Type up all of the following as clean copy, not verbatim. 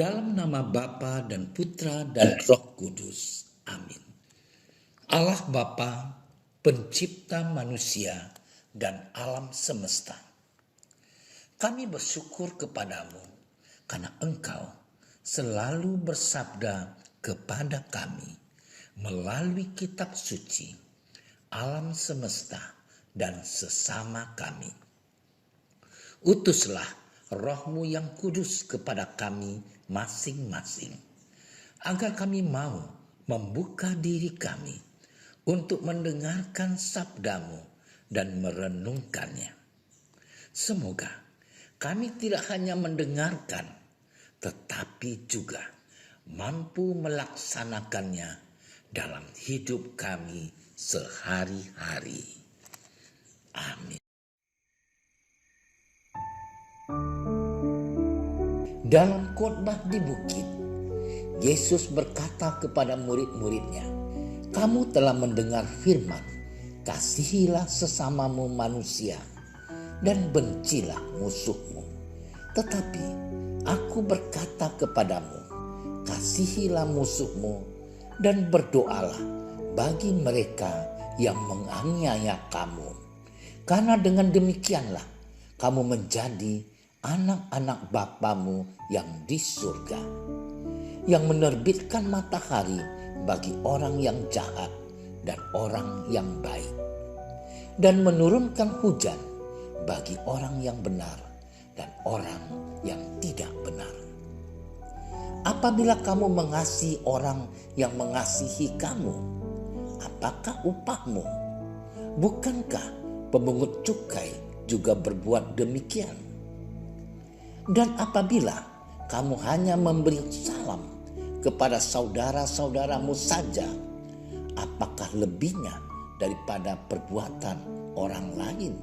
Dalam nama Bapa dan Putra dan Roh Kudus. Amin. Allah Bapa, pencipta manusia dan alam semesta. Kami bersyukur kepadamu karena Engkau selalu bersabda kepada kami melalui kitab suci, alam semesta dan sesama kami. Utuslah Roh-Mu yang kudus kepada kami masing-masing, agar kami mau membuka diri kami untuk mendengarkan sabda-Mu dan merenungkannya. Semoga kami tidak hanya mendengarkan, tetapi juga mampu melaksanakannya dalam hidup kami sehari-hari. Amin. Dalam khotbah di bukit, Yesus berkata kepada murid-muridnya, "Kamu telah mendengar firman, kasihilah sesamamu manusia dan bencilah musuhmu. Tetapi aku berkata kepadamu, kasihilah musuhmu dan berdoalah bagi mereka yang menganiaya kamu. Karena dengan demikianlah kamu menjadi anak-anak Bapamu yang di surga, yang menerbitkan matahari bagi orang yang jahat dan orang yang baik, dan menurunkan hujan bagi orang yang benar dan orang yang tidak benar. Apabila kamu mengasihi orang yang mengasihi kamu, apakah upahmu? Bukankah pemungut cukai juga berbuat demikian? Dan apabila kamu hanya memberi salam kepada saudara-saudaramu saja, apakah lebihnya daripada perbuatan orang lain?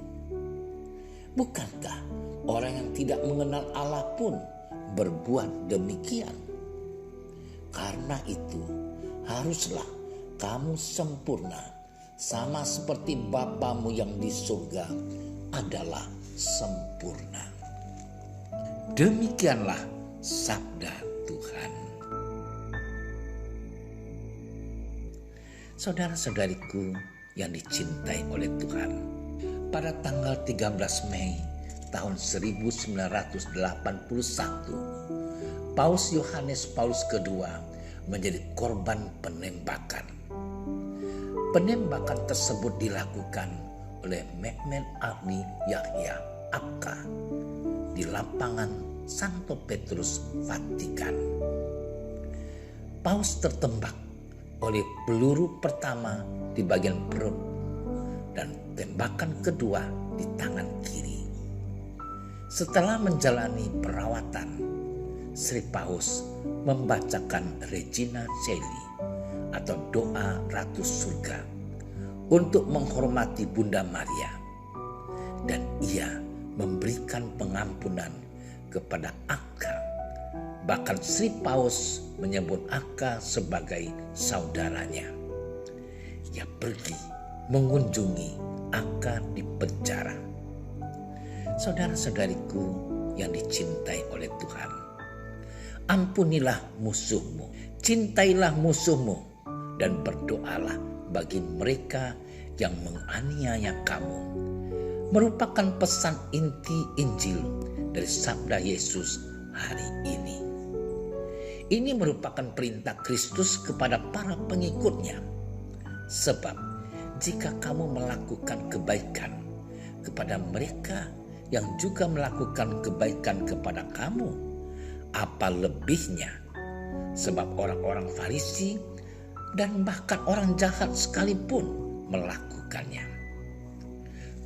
Bukankah orang yang tidak mengenal Allah pun berbuat demikian? Karena itu haruslah kamu sempurna, sama seperti Bapamu yang di surga adalah sempurna. Demikianlah sabda Tuhan. Saudara-saudariku yang dicintai oleh Tuhan, pada tanggal 13 Mei tahun 1981, Paus Yohanes Paulus II menjadi korban penembakan. Penembakan tersebut dilakukan oleh Mehmet Ali Yahya Apka di lapangan Santo Petrus, Vatikan. Paus tertembak oleh peluru pertama di bagian perut dan tembakan kedua di tangan kiri. Setelah menjalani perawatan, Sri Paus membacakan Regina Caeli atau doa Ratu Surga untuk menghormati Bunda Maria, dan ia memberikan pengampunan kepada Apka. Bahkan Sri Paus menyebut Apka sebagai saudaranya. Ia pergi mengunjungi Apka di penjara. Saudara-saudariku yang dicintai oleh Tuhan, ampunilah musuhmu, cintailah musuhmu, dan berdoalah bagi mereka yang menganiaya kamu. Merupakan pesan inti Injil dari sabda Yesus hari ini. Ini merupakan perintah Kristus kepada para pengikutnya. Sebab jika kamu melakukan kebaikan kepada mereka yang juga melakukan kebaikan kepada kamu, apa lebihnya? Sebab orang-orang Farisi dan bahkan orang jahat sekalipun melakukannya.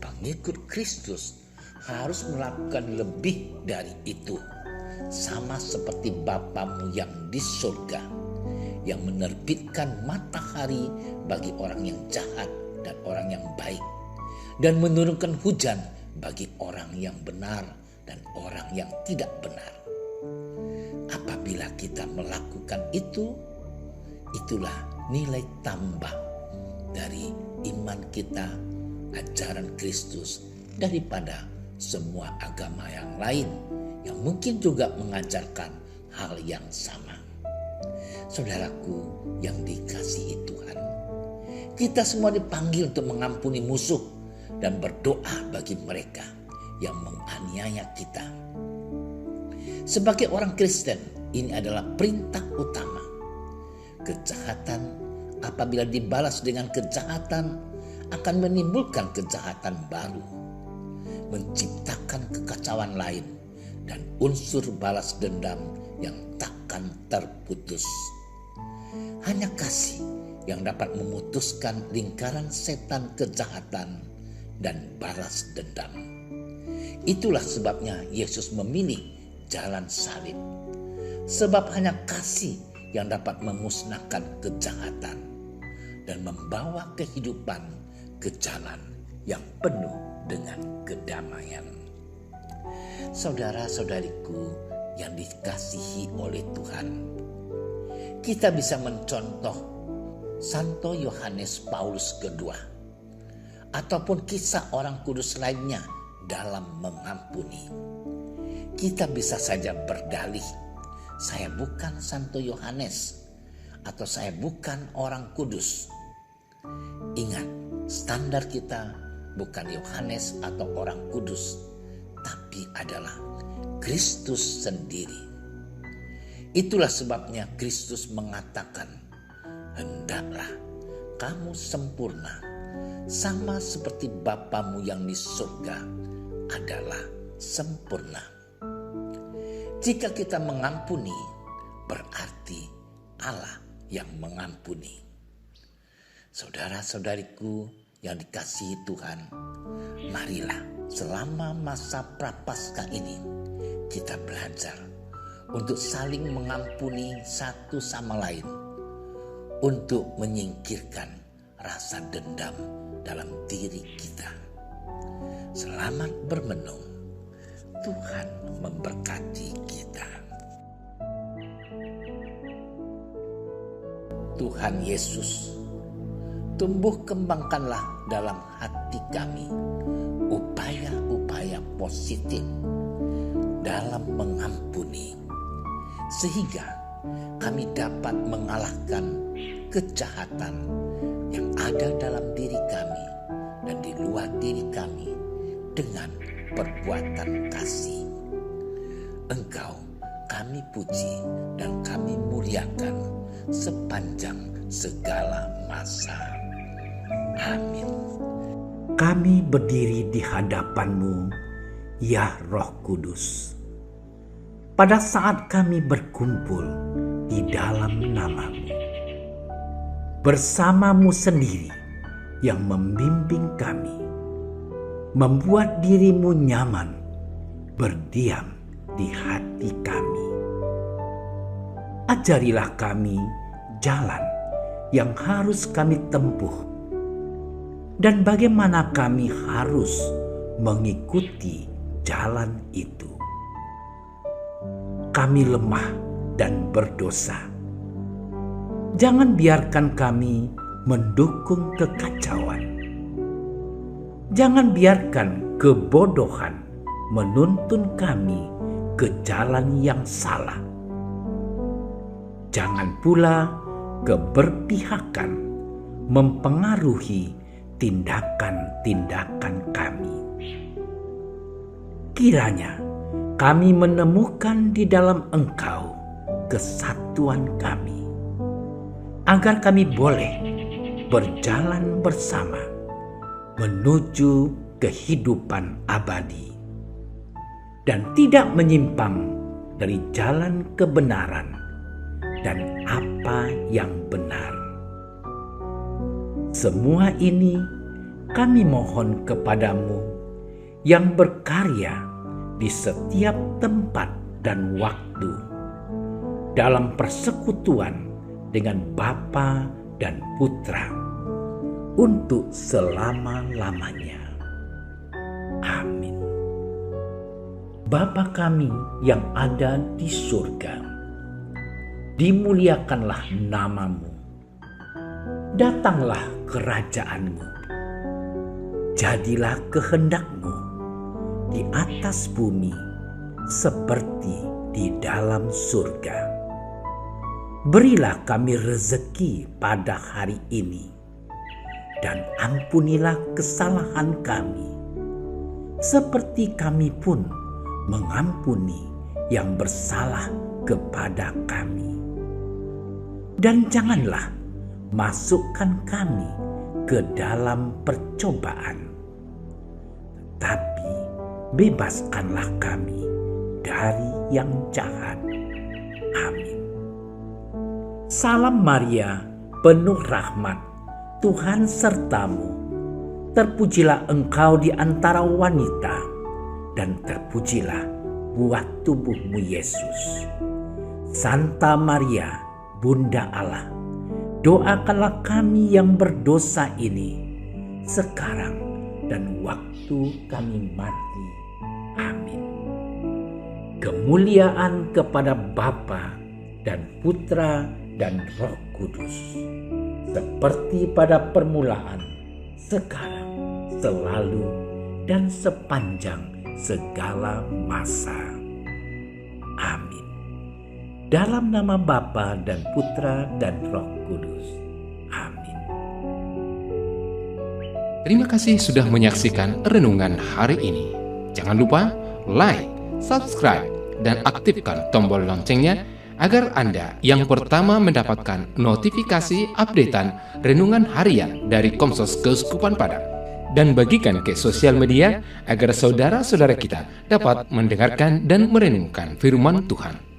Pengikut Kristus harus melakukan lebih dari itu, sama seperti Bapamu yang di surga, yang menerbitkan matahari bagi orang yang jahat dan orang yang baik, dan menurunkan hujan bagi orang yang benar dan orang yang tidak benar. Apabila kita melakukan itu, itulah nilai tambah dari iman kita, ajaran Kristus, daripada semua agama yang lain yang mungkin juga mengajarkan hal yang sama. Saudaraku yang dikasihi Tuhan, kita semua dipanggil untuk mengampuni musuh dan berdoa bagi mereka yang menganiaya kita. Sebagai orang Kristen, ini adalah perintah utama. Kejahatan apabila dibalas dengan kejahatan akan menimbulkan kejahatan baru, menciptakan kekacauan lain dan unsur balas dendam yang takkan terputus. Hanya kasih yang dapat memutuskan lingkaran setan kejahatan dan balas dendam. Itulah sebabnya Yesus memilih jalan salib. Sebab hanya kasih yang dapat memusnahkan kejahatan dan membawa kehidupan ke jalan yang penuh dengan kedamaian. Saudara-saudariku yang dikasihi oleh Tuhan, kita bisa mencontoh Santo Yohanes Paulus II ataupun kisah orang kudus lainnya dalam mengampuni. Kita bisa saja berdalih, saya bukan Santo Yohanes atau saya bukan orang kudus. Ingat, standar kita bukan Yohanes atau orang kudus, tapi adalah Kristus sendiri. Itulah sebabnya Kristus mengatakan, hendaklah kamu sempurna, sama seperti Bapamu yang di surga adalah sempurna. Jika kita mengampuni, berarti Allah yang mengampuni. Saudara-saudariku yang dikasihi Tuhan, marilah selama masa Prapaskah ini kita belajar untuk saling mengampuni satu sama lain, untuk menyingkirkan rasa dendam dalam diri kita. Selamat bermenung. Tuhan memberkati kita. Tuhan Yesus, tumbuh kembangkanlah dalam hati kami upaya-upaya positif dalam mengampuni, sehingga kami dapat mengalahkan kejahatan yang ada dalam diri kami dan di luar diri kami dengan perbuatan kasih. Engkau kami puji dan kami muliakan sepanjang segala masa. Amin. Kami berdiri di hadapan-Mu, ya Roh Kudus. Pada saat kami berkumpul di dalam nama-Mu, bersama-Mu sendiri yang membimbing kami, membuat diri-Mu nyaman berdiam di hati kami. Ajarilah kami jalan yang harus kami tempuh dan bagaimana kami harus mengikuti jalan itu. Kami lemah dan berdosa. Jangan biarkan kami mendukung kekacauan. Jangan biarkan kebodohan menuntun kami ke jalan yang salah. Jangan pula keberpihakan mempengaruhi tindakan-tindakan kami. Kiranya kami menemukan di dalam Engkau kesatuan kami, agar kami boleh berjalan bersama menuju kehidupan abadi dan tidak menyimpang dari jalan kebenaran dan apa yang benar. Semua ini kami mohon kepadamu yang berkarya di setiap tempat dan waktu dalam persekutuan dengan Bapa dan Putra untuk selama-lamanya. Amin. Bapa kami yang ada di surga, dimuliakanlah nama-Mu. Datanglah kerajaan-Mu. Jadilah kehendak-Mu di atas bumi seperti di dalam surga. Berilah kami rezeki pada hari ini, dan ampunilah kesalahan kami, seperti kami pun mengampuni yang bersalah kepada kami. Dan janganlah masukkan kami ke dalam percobaan, tetapi bebaskanlah kami dari yang jahat. Amin. Salam Maria, penuh rahmat, Tuhan sertamu. Terpujilah engkau di antara wanita, dan terpujilah buah tubuhmu Yesus. Santa Maria, Bunda Allah, doakanlah kami yang berdosa ini, sekarang dan waktu kami mati. Amin. Kemuliaan kepada Bapa dan Putra dan Roh Kudus, seperti pada permulaan, sekarang, selalu, dan sepanjang segala masa. Amin. Dalam nama Bapa dan Putra dan Roh Kudus. Amin. Terima kasih sudah menyaksikan renungan hari ini. Jangan lupa like, subscribe, dan aktifkan tombol loncengnya agar Anda yang pertama mendapatkan notifikasi updatean renungan harian dari Komsos Keuskupan Padang. Dan bagikan ke sosial media agar saudara-saudara kita dapat mendengarkan dan merenungkan firman Tuhan.